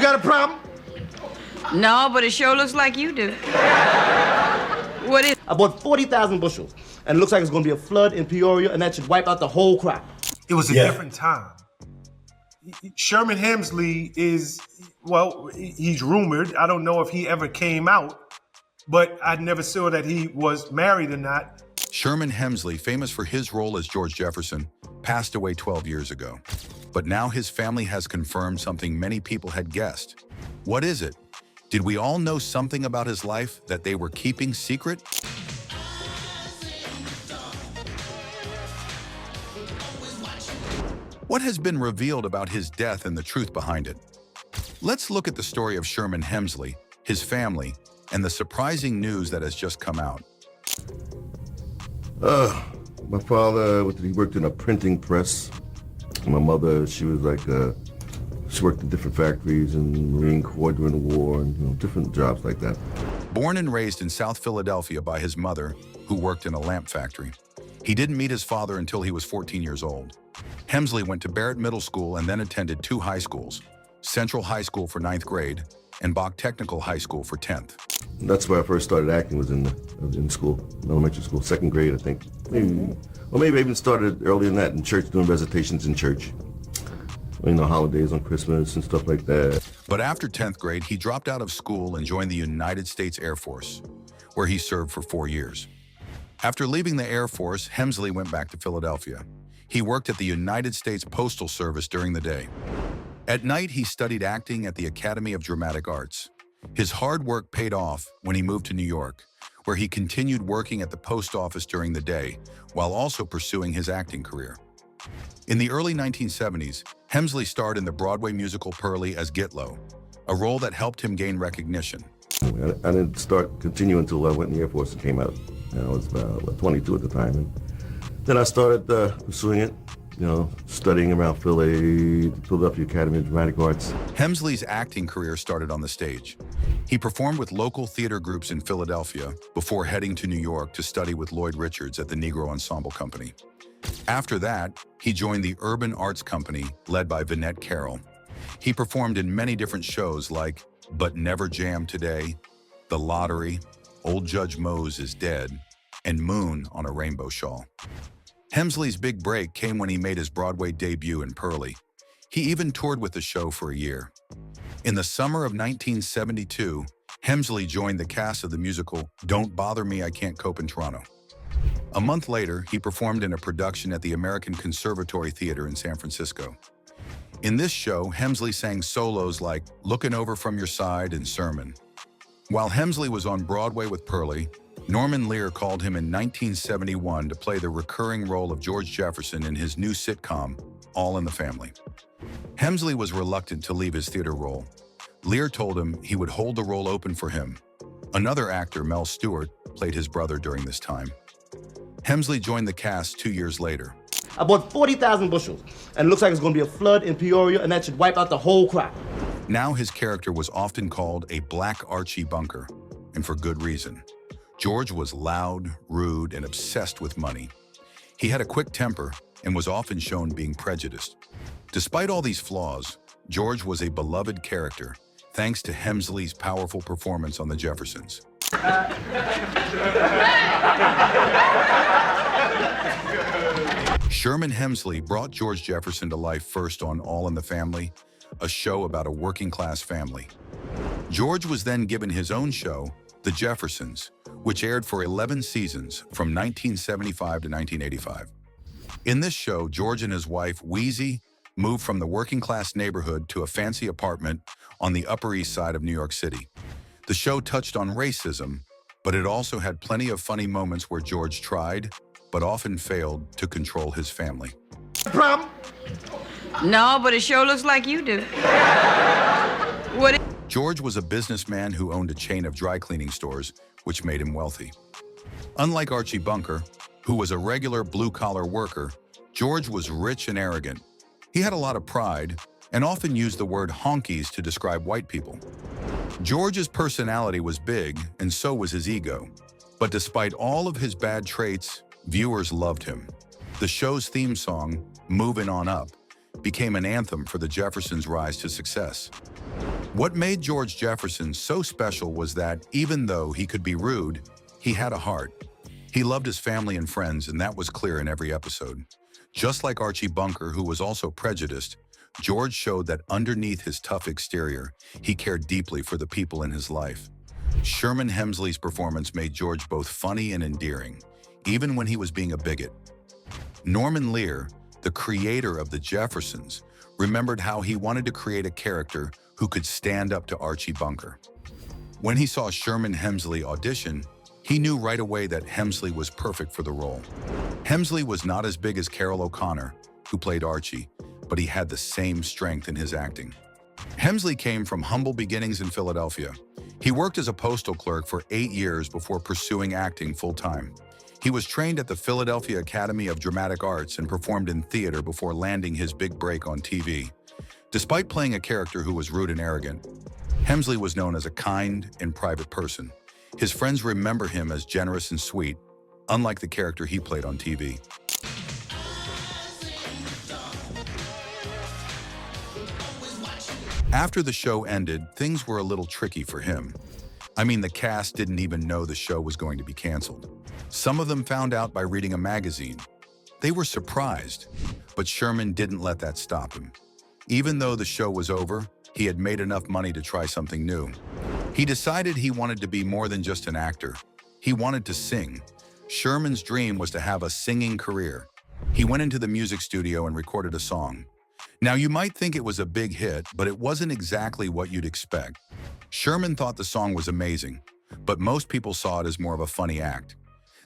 got a problem? No, but it sure looks like you do. What is? I bought 40,000 bushels, and it looks like it's going to be a flood in Peoria, and that should wipe out the whole crop. It was a different time. Sherman Hemsley is, well, he's rumored. I don't know if he ever came out, but I never saw that he was married or not. Sherman Hemsley, famous for his role as George Jefferson, passed away 12 years ago. But now his family has confirmed something many people had guessed. What is it? Did we all know something about his life that they were keeping secret? What has been revealed about his death and the truth behind it? Let's look at the story of Sherman Hemsley, his family, and the surprising news that has just come out. My father, he worked in a printing press. My mother, she was like, she worked in different factories and Marine Corps during the war and different jobs like that. Born and raised in South Philadelphia by his mother, who worked in a lamp factory, he didn't meet his father until he was 14 years old. Hemsley went to Barrett Middle School and then attended two high schools, Central High School for 9th grade and Bach Technical High School for 10th. That's where I first started acting, was in school, elementary school, 2nd grade, I think. Maybe I even started earlier than that in church, doing recitations in church. Holidays on Christmas and stuff like that. But after 10th grade, he dropped out of school and joined the United States Air Force, where he served for 4 years. After leaving the Air Force, Hemsley went back to Philadelphia. He worked at the United States Postal Service during the day. At night, he studied acting at the Academy of Dramatic Arts. His hard work paid off when he moved to New York, where he continued working at the post office during the day, while also pursuing his acting career. In the early 1970s, Hemsley starred in the Broadway musical Purlie as Gitlow, a role that helped him gain recognition. I didn't continue until I went in the Air Force and came out. I was about 22 at the time. And then I started pursuing it, studying around Philadelphia Academy of Dramatic Arts. Hemsley's acting career started on the stage. He performed with local theater groups in Philadelphia before heading to New York to study with Lloyd Richards at the Negro Ensemble Company. After that, he joined the Urban Arts Company, led by Vinette Carroll. He performed in many different shows like But Never Jam Today, The Lottery, Old Judge Mose is Dead, and Moon on a Rainbow Shawl. Hemsley's big break came when he made his Broadway debut in Purlie. He even toured with the show for a year. In the summer of 1972, Hemsley joined the cast of the musical Don't Bother Me, I Can't Cope in Toronto. A month later, he performed in a production at the American Conservatory Theater in San Francisco. In this show, Hemsley sang solos like Lookin' Over From Your Side and Sermon. While Hemsley was on Broadway with Purlie, Norman Lear called him in 1971 to play the recurring role of George Jefferson in his new sitcom, All in the Family. Hemsley was reluctant to leave his theater role. Lear told him he would hold the role open for him. Another actor, Mel Stewart, played his brother during this time. Hemsley joined the cast 2 years later. I bought 40,000 bushels, and it looks like it's going to be a flood in Peoria, and that should wipe out the whole crop. Now his character was often called a Black Archie Bunker, and for good reason. George was loud, rude, and obsessed with money. He had a quick temper and was often shown being prejudiced. Despite all these flaws, George was a beloved character, thanks to Hemsley's powerful performance on the Jeffersons. Sherman Hemsley brought George Jefferson to life first on All in the Family, a show about a working-class family. George was then given his own show, The Jeffersons, which aired for 11 seasons from 1975 to 1985. In this show, George and his wife, Wheezy, moved from the working-class neighborhood to a fancy apartment on the Upper East Side of New York City. The show touched on racism, but it also had plenty of funny moments where George tried, but often failed to control his family. Problem? No, but it sure looks like you do. What? George was a businessman who owned a chain of dry cleaning stores, which made him wealthy. Unlike Archie Bunker, who was a regular blue-collar worker, George was rich and arrogant. He had a lot of pride and often used the word honkies to describe white people. George's personality was big, and so was his ego. But despite all of his bad traits, viewers loved him. The show's theme song, Movin' On Up, became an anthem for the Jeffersons' rise to success. What made George Jefferson so special was that, even though he could be rude, he had a heart. He loved his family and friends, and that was clear in every episode. Just like Archie Bunker, who was also prejudiced, George showed that underneath his tough exterior, he cared deeply for the people in his life. Sherman Hemsley's performance made George both funny and endearing, even when he was being a bigot. Norman Lear, the creator of the Jeffersons, remembered how he wanted to create a character who could stand up to Archie Bunker. When he saw Sherman Hemsley audition, he knew right away that Hemsley was perfect for the role. Hemsley was not as big as Carroll O'Connor, who played Archie, but he had the same strength in his acting. Hemsley came from humble beginnings in Philadelphia. He worked as a postal clerk for 8 years before pursuing acting full-time. He was trained at the Philadelphia Academy of Dramatic Arts and performed in theater before landing his big break on TV. Despite playing a character who was rude and arrogant, Hemsley was known as a kind and private person. His friends remember him as generous and sweet, unlike the character he played on TV. After the show ended, things were a little tricky for him. I mean, the cast didn't even know the show was going to be canceled. Some of them found out by reading a magazine. They were surprised, but Sherman didn't let that stop him. Even though the show was over, he had made enough money to try something new. He decided he wanted to be more than just an actor. He wanted to sing. Sherman's dream was to have a singing career. He went into the music studio and recorded a song. Now, you might think it was a big hit, but it wasn't exactly what you'd expect. Sherman thought the song was amazing, but most people saw it as more of a funny act.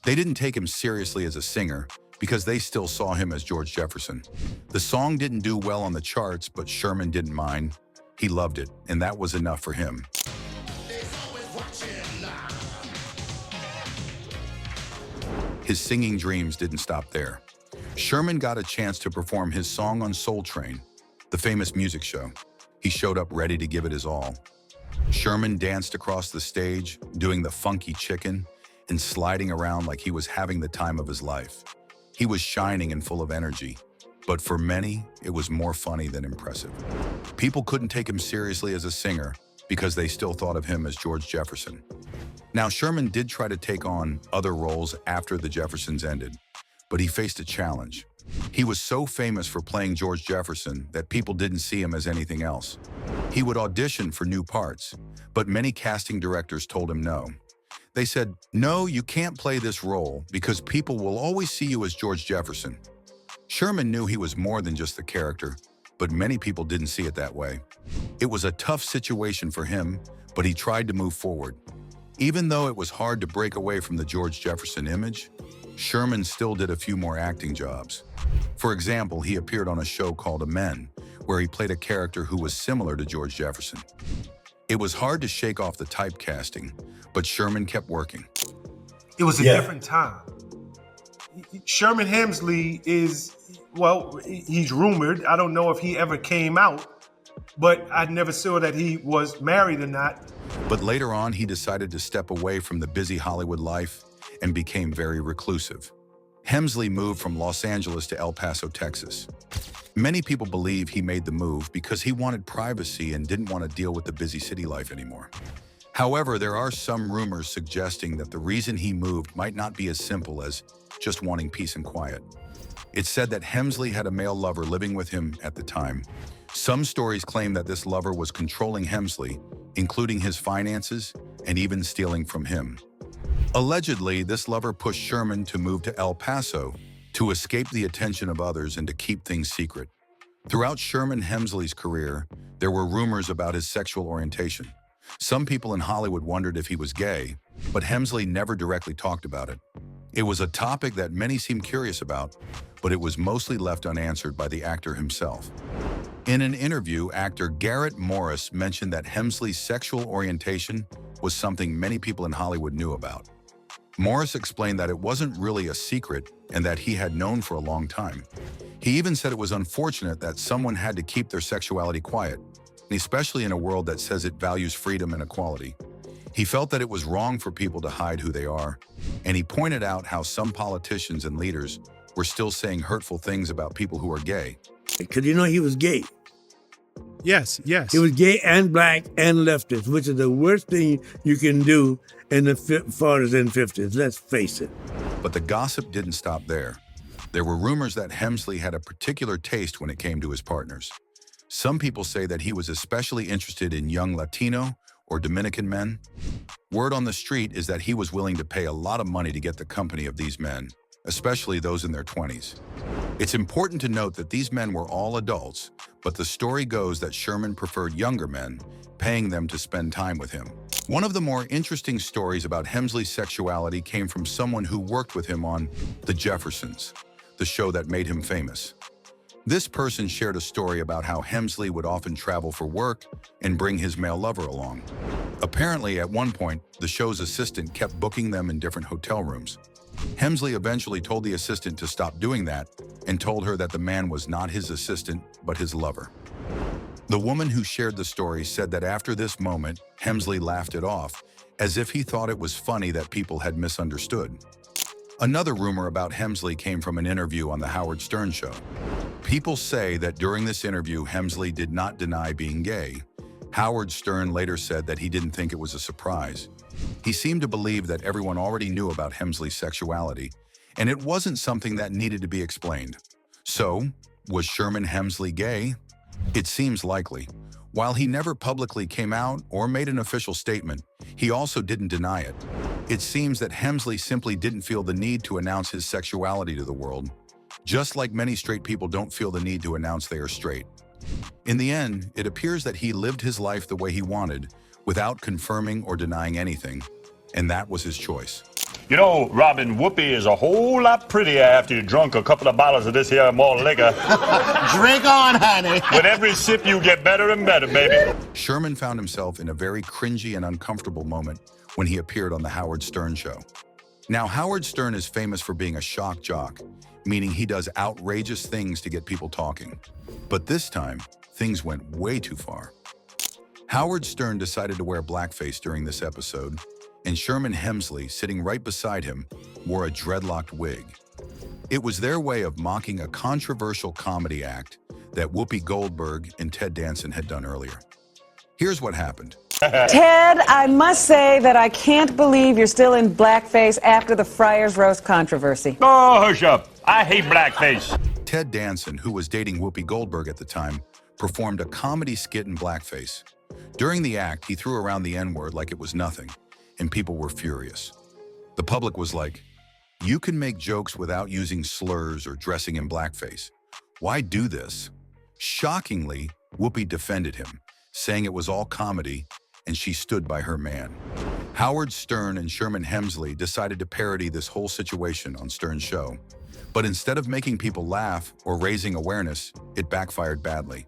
They didn't take him seriously as a singer because they still saw him as George Jefferson. The song didn't do well on the charts, but Sherman didn't mind. He loved it, and that was enough for him. His singing dreams didn't stop there. Sherman got a chance to perform his song on Soul Train, the famous music show. He showed up ready to give it his all. Sherman danced across the stage, doing the funky chicken and sliding around like he was having the time of his life. He was shining and full of energy, but for many, it was more funny than impressive. People couldn't take him seriously as a singer because they still thought of him as George Jefferson. Now, Sherman did try to take on other roles after the Jeffersons ended, but he faced a challenge. He was so famous for playing George Jefferson that people didn't see him as anything else. He would audition for new parts, but many casting directors told him no. They said, "No, you can't play this role because people will always see you as George Jefferson." Sherman knew he was more than just the character, but many people didn't see it that way. It was a tough situation for him, but he tried to move forward. Even though it was hard to break away from the George Jefferson image, Sherman still did a few more acting jobs. For example, he appeared on a show called Amen, where he played a character who was similar to George Jefferson. It was hard to shake off the typecasting, but Sherman kept working. It was a different time. Sherman Hemsley is, well, he's rumored. I don't know if he ever came out, but I never saw that he was married or not. But later on, he decided to step away from the busy Hollywood life and became very reclusive. Hemsley moved from Los Angeles to El Paso, Texas. Many people believe he made the move because he wanted privacy and didn't want to deal with the busy city life anymore. However, there are some rumors suggesting that the reason he moved might not be as simple as just wanting peace and quiet. It's said that Hemsley had a male lover living with him at the time. Some stories claim that this lover was controlling Hemsley, including his finances and even stealing from him. Allegedly, this lover pushed Sherman to move to El Paso to escape the attention of others and to keep things secret. Throughout Sherman Hemsley's career, there were rumors about his sexual orientation. Some people in Hollywood wondered if he was gay, but Hemsley never directly talked about it. It was a topic that many seemed curious about, but it was mostly left unanswered by the actor himself. In an interview, actor Garrett Morris mentioned that Hemsley's sexual orientation was something many people in Hollywood knew about. Morris explained that it wasn't really a secret and that he had known for a long time. He even said it was unfortunate that someone had to keep their sexuality quiet, especially in a world that says it values freedom and equality. He felt that it was wrong for people to hide who they are, and he pointed out how some politicians and leaders were still saying hurtful things about people who are gay. Because you know he was gay. Yes, yes. He was gay and black and leftist, which is the worst thing you can do in the 40s and 50s. Let's face it. But the gossip didn't stop there. There were rumors that Hemsley had a particular taste when it came to his partners. Some people say that he was especially interested in young Latino or Dominican men. Word on the street is that he was willing to pay a lot of money to get the company of these men, especially those in their 20s. It's important to note that these men were all adults, but the story goes that Sherman preferred younger men, paying them to spend time with him. One of the more interesting stories about Hemsley's sexuality came from someone who worked with him on The Jeffersons, the show that made him famous. This person shared a story about how Hemsley would often travel for work and bring his male lover along. Apparently, at one point, the show's assistant kept booking them in different hotel rooms. Hemsley eventually told the assistant to stop doing that and told her that the man was not his assistant, but his lover. The woman who shared the story said that after this moment, Hemsley laughed it off, as if he thought it was funny that people had misunderstood. Another rumor about Hemsley came from an interview on the Howard Stern show. People say that during this interview, Hemsley did not deny being gay. Howard Stern later said that he didn't think it was a surprise. He seemed to believe that everyone already knew about Hemsley's sexuality, and it wasn't something that needed to be explained. So, was Sherman Hemsley gay? It seems likely. While he never publicly came out or made an official statement, he also didn't deny it. It seems that Hemsley simply didn't feel the need to announce his sexuality to the world, just like many straight people don't feel the need to announce they are straight. In the end, it appears that he lived his life the way he wanted, without confirming or denying anything, and that was his choice. You know, Robin, Whoopi is a whole lot prettier after you drunk a couple of bottles of this here malt liquor. Drink on, honey. With every sip, you get better and better, baby. Sherman found himself in a very cringy and uncomfortable moment when he appeared on the Howard Stern show. Now, Howard Stern is famous for being a shock jock, meaning he does outrageous things to get people talking. But this time, things went way too far. Howard Stern decided to wear blackface during this episode, and Sherman Hemsley, sitting right beside him, wore a dreadlocked wig. It was their way of mocking a controversial comedy act that Whoopi Goldberg and Ted Danson had done earlier. Here's what happened. Ted, I must say that I can't believe you're still in blackface after the Friars Roast controversy. Oh, hush up. I hate blackface. Ted Danson, who was dating Whoopi Goldberg at the time, performed a comedy skit in blackface. During the act, he threw around the N-word like it was nothing, and people were furious. The public was like, "You can make jokes without using slurs or dressing in blackface. Why do this?" Shockingly, Whoopi defended him, saying it was all comedy, and she stood by her man. Howard Stern and Sherman Hemsley decided to parody this whole situation on Stern's show. But instead of making people laugh or raising awareness, it backfired badly.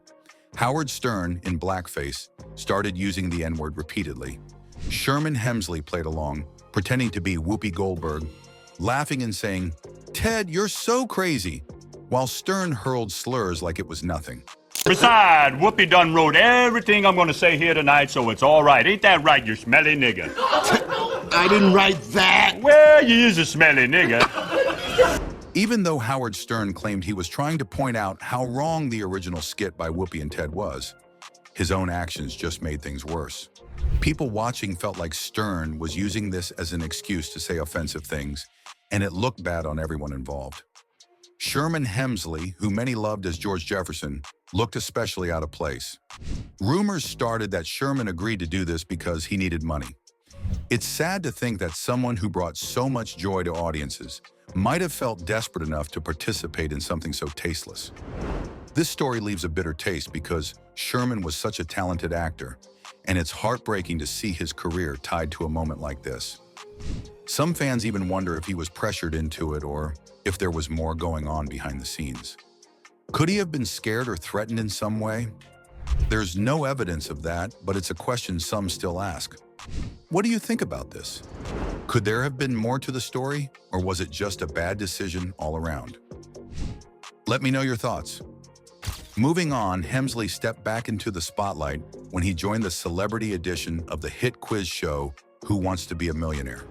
Howard Stern, in blackface, started using the N-word repeatedly. Sherman Hemsley played along, pretending to be Whoopi Goldberg, laughing and saying, "Ted, you're so crazy," while Stern hurled slurs like it was nothing. Besides, Whoopi done wrote everything I'm going to say here tonight, so it's all right. Ain't that right, you smelly nigger? I didn't write that. Well, you is a smelly nigger. Even though Howard Stern claimed he was trying to point out how wrong the original skit by Whoopi and Ted was, his own actions just made things worse. People watching felt like Stern was using this as an excuse to say offensive things, and it looked bad on everyone involved. Sherman Hemsley, who many loved as George Jefferson, looked especially out of place. Rumors started that Sherman agreed to do this because he needed money. It's sad to think that someone who brought so much joy to audiences might have felt desperate enough to participate in something so tasteless. This story leaves a bitter taste because Sherman was such a talented actor, and it's heartbreaking to see his career tied to a moment like this. Some fans even wonder if he was pressured into it or if there was more going on behind the scenes. Could he have been scared or threatened in some way? There's no evidence of that, but it's a question some still ask. What do you think about this? Could there have been more to the story, or was it just a bad decision all around? Let me know your thoughts. Moving on, Hemsley stepped back into the spotlight when he joined the celebrity edition of the hit quiz show, Who Wants to Be a Millionaire?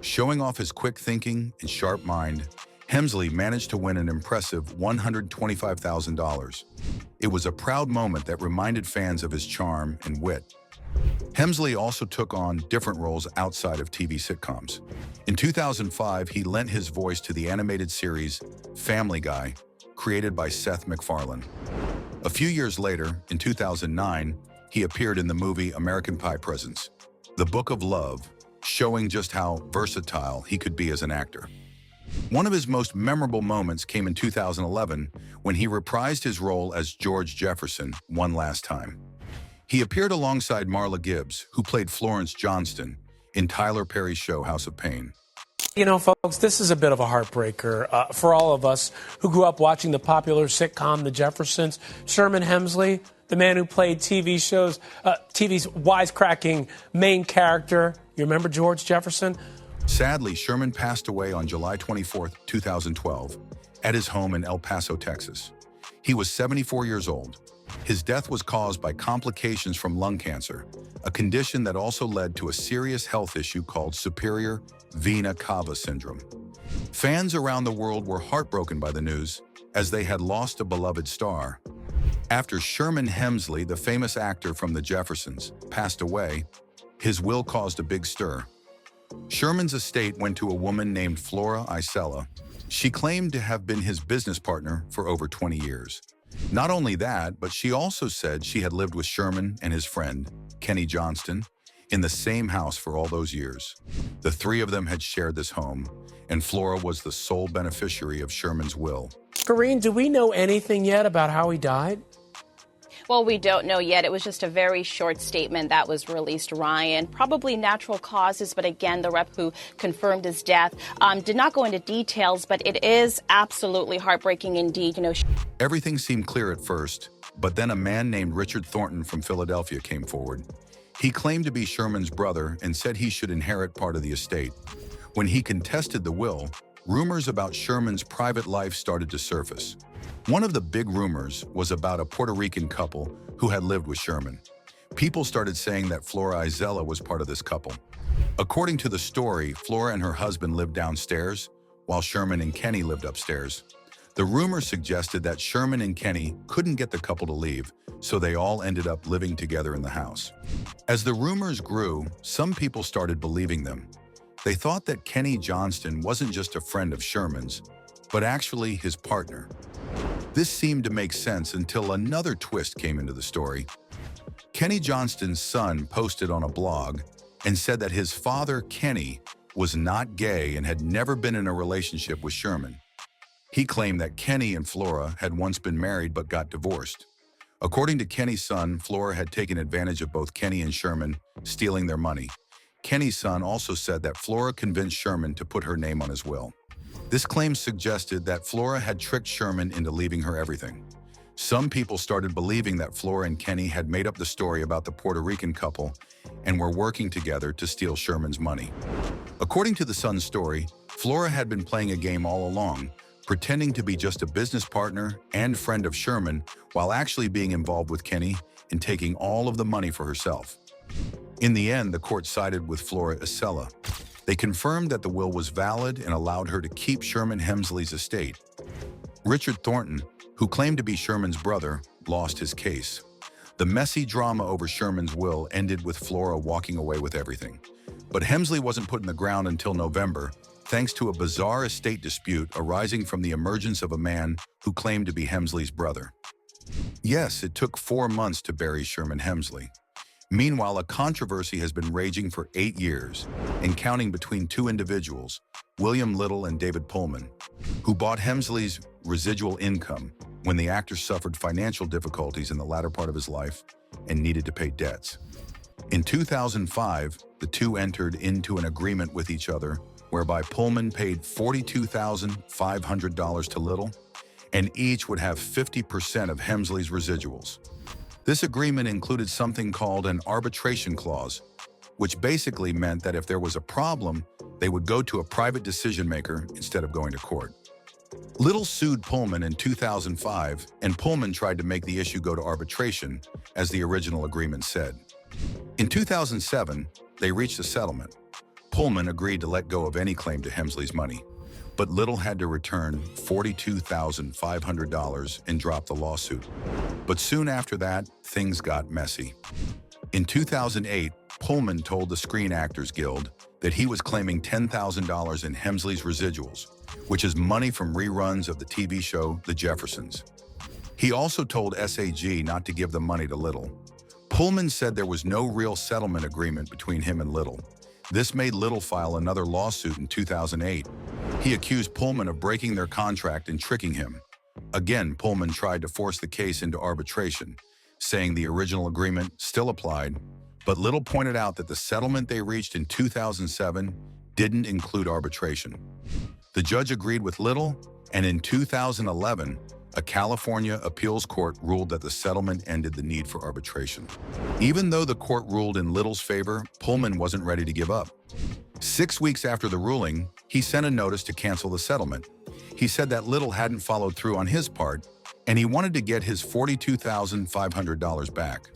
Showing off his quick thinking and sharp mind, Hemsley managed to win an impressive $125,000. It was a proud moment that reminded fans of his charm and wit. Hemsley also took on different roles outside of TV sitcoms. In 2005, he lent his voice to the animated series Family Guy, created by Seth MacFarlane. A few years later, in 2009, he appeared in the movie American Pie Presents, The Book of Love, showing just how versatile he could be as an actor. One of his most memorable moments came in 2011 when he reprised his role as George Jefferson one last time. He appeared alongside Marla Gibbs, who played Florence Johnston in Tyler Perry's show House of Pain. You know, folks, this is a bit of a heartbreaker for all of us who grew up watching the popular sitcom The Jeffersons. Sherman Hemsley, the man who played TV's wisecracking main character. You remember George Jefferson? Sadly, Sherman passed away on July 24, 2012, at his home in El Paso, Texas. He was 74 years old. His death was caused by complications from lung cancer, a condition that also led to a serious health issue called superior vena cava syndrome. Fans around the world were heartbroken by the news, as they had lost a beloved star. After Sherman Hemsley, the famous actor from The Jeffersons, passed away, his will caused a big stir. Sherman's estate went to a woman named Flora Isella. She claimed to have been his business partner for over 20 years. Not only that, but she also said she had lived with Sherman and his friend, Kenny Johnston, in the same house for all those years. The three of them had shared this home, and Flora was the sole beneficiary of Sherman's will. Karine, do we know anything yet about how he died? Well, we don't know yet. It was just a very short statement that was released, Ryan. Probably natural causes, but again, the rep who confirmed his death did not go into details, but it is absolutely heartbreaking indeed. You know, Everything seemed clear at first, but then a man named Richard Thornton from Philadelphia came forward. He claimed to be Sherman's brother and said he should inherit part of the estate. When he contested the will, rumors about Sherman's private life started to surface. One of the big rumors was about a Puerto Rican couple who had lived with Sherman. People started saying that Flora Isella was part of this couple. According to the story, Flora and her husband lived downstairs, while Sherman and Kenny lived upstairs. The rumor suggested that Sherman and Kenny couldn't get the couple to leave, so they all ended up living together in the house. As the rumors grew, some people started believing them. They thought that Kenny Johnston wasn't just a friend of Sherman's, but actually his partner. This seemed to make sense until another twist came into the story. Kenny Johnston's son posted on a blog and said that his father, Kenny, was not gay and had never been in a relationship with Sherman. He claimed that Kenny and Flora had once been married but got divorced. According to Kenny's son, Flora had taken advantage of both Kenny and Sherman, stealing their money. Kenny's son also said that Flora convinced Sherman to put her name on his will. This claim suggested that Flora had tricked Sherman into leaving her everything. Some people started believing that Flora and Kenny had made up the story about the Puerto Rican couple and were working together to steal Sherman's money. According to the Sun's story, Flora had been playing a game all along, pretending to be just a business partner and friend of Sherman while actually being involved with Kenny and taking all of the money for herself. In the end, the court sided with Flora Isella. They confirmed that the will was valid and allowed her to keep Sherman Hemsley's estate. Richard Thornton, who claimed to be Sherman's brother, lost his case. The messy drama over Sherman's will ended with Flora walking away with everything. But Hemsley wasn't put in the ground until November, thanks to a bizarre estate dispute arising from the emergence of a man who claimed to be Hemsley's brother. Yes, it took 4 months to bury Sherman Hemsley. Meanwhile, a controversy has been raging for 8 years and counting between two individuals, William Little and David Pullman, who bought Hemsley's residual income when the actor suffered financial difficulties in the latter part of his life and needed to pay debts. In 2005, the two entered into an agreement with each other whereby Pullman paid $42,500 to Little, and each would have 50% of Hemsley's residuals. This agreement included something called an arbitration clause, which basically meant that if there was a problem, they would go to a private decision maker instead of going to court. Little sued Pullman in 2005, and Pullman tried to make the issue go to arbitration, as the original agreement said. In 2007, they reached a settlement. Pullman agreed to let go of any claim to Hemsley's money. but Little had to return $42,500 and drop the lawsuit. But soon after that, things got messy. In 2008, Pullman told the Screen Actors Guild that he was claiming $10,000 in Hemsley's residuals, which is money from reruns of the TV show The Jeffersons. He also told SAG not to give the money to Little. Pullman said there was no real settlement agreement between him and Little. This made Little file another lawsuit in 2008. He accused Pullman of breaking their contract and tricking him. Again, Pullman tried to force the case into arbitration, saying the original agreement still applied, but Little pointed out that the settlement they reached in 2007 didn't include arbitration. The judge agreed with Little, and in 2011, a California appeals court ruled that the settlement ended the need for arbitration. Even though the court ruled in Little's favor, Pullman wasn't ready to give up. 6 weeks after the ruling, he sent a notice to cancel the settlement. He said that Little hadn't followed through on his part, and he wanted to get his $42,500 back.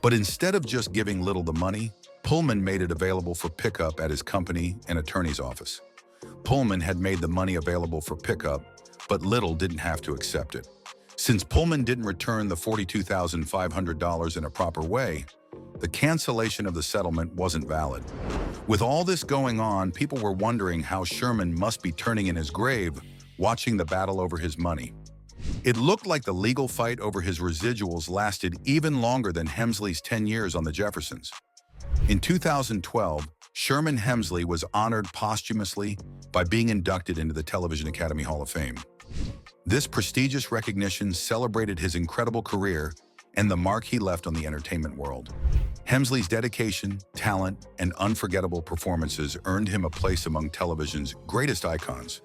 But instead of just giving Little the money, Pullman made it available for pickup at his company and attorney's office. Pullman had made the money available for pickup, but Little didn't have to accept it. Since Pullman didn't return the $42,500 in a proper way, the cancellation of the settlement wasn't valid. With all this going on, people were wondering how Sherman must be turning in his grave, watching the battle over his money. It looked like the legal fight over his residuals lasted even longer than Hemsley's 10 years on the Jeffersons. In 2012, Sherman Hemsley was honored posthumously by being inducted into the Television Academy Hall of Fame. This prestigious recognition celebrated his incredible career and the mark he left on the entertainment world. Hemsley's dedication, talent, and unforgettable performances earned him a place among television's greatest icons.